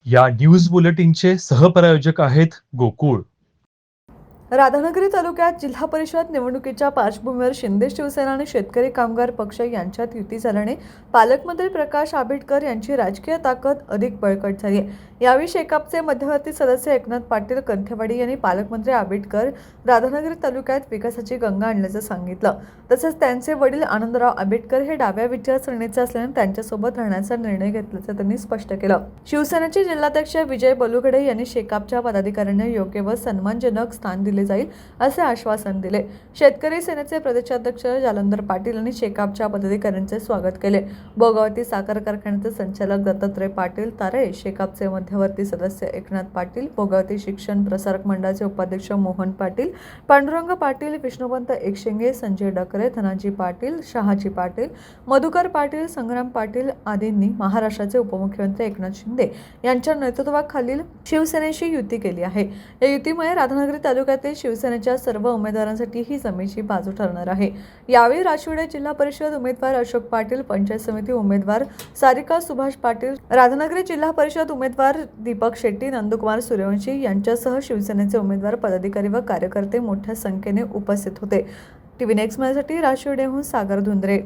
या न्यूज बुलेटिनचे सहप्रायोजक आहेत गोकुळ. राधानगरी तालुक्यात जिल्हा परिषद निवडणुकीच्या पार्श्वभूमीवर शिंदे शिवसेना आणि शेतकरी कामगार पक्ष यांच्यात युती झाल्याने पालकमंत्री प्रकाश आंबेडकर यांची राजकीय ताकद अधिक बळकट झाली आहे. यावेळी शेकापचे मध्यवर्ती सदस्य एकनाथ पाटील कंठेवाडी यांनी पालकमंत्री आंबेडकर राधानगरी तालुक्यात विकासाची गंगा आणल्याचं सांगितलं. तसेच त्यांचे वडील आनंदराव आंबेडकर हे डाव्या विचारसरणीचे असल्याने त्यांच्यासोबत राहण्याचा निर्णय घेतल्याचं त्यांनी स्पष्ट केलं. शिवसेनेचे जिल्हाध्यक्ष विजय बलुगडे यांनी शेकापच्या पदाधिकाऱ्यांना योग्य व सन्मानजनक स्थान दिले जाईल असे आश्वासन दिले. शेतकरी सेनेचे प्रदेशाध्यक्ष जालंधर पाटील यांनी शेकापच्या पदाधिकाऱ्यांचे स्वागत केले. भोगावती साखर कारखान्याचे संचालक दत्तात्रय पाटील तारे, शेकापचे मध्यवर्ती सदस्य एकनाथ पाटील, भोगावती शिक्षण प्रसारक मंडळाचे उपाध्यक्ष मोहन पाटील, पांडुरंग पाटील, विष्णुवंत एकशिंगे, संजय डकरे, धनाजी पाटील, शहाजी पाटील, मधुकर पाटील, संग्राम पाटील आदींनी महाराष्ट्राचे उपमुख्यमंत्री एकनाथ शिंदे यांच्या नेतृत्वाखालील शिवसेनेशी युती केली आहे. या युतीमुळे राधानगरी तालुक्यातील शिवसेनेच्या सर्व उमेदवारांसाठी ही जमेची बाजू ठरणार आहे. यावेळी राशिवडे जिल्हा परिषद उमेदवार अशोक पाटील, पंचायत समिती उमेदवार सारिका सुभाष पाटील, राधानगरी जिल्हा परिषद उमेदवार दीपक शेट्टी, नंदकुमार सूर्यवंशी यांच्यासह शिवसेनेचे उमेदवार, पदाधिकारी व कार्यकर्ते मोठ्या संख्येने उपस्थित होते. टीव्ही नेक्स्ट साठी राशिवडेहून सागर धुंद्रे.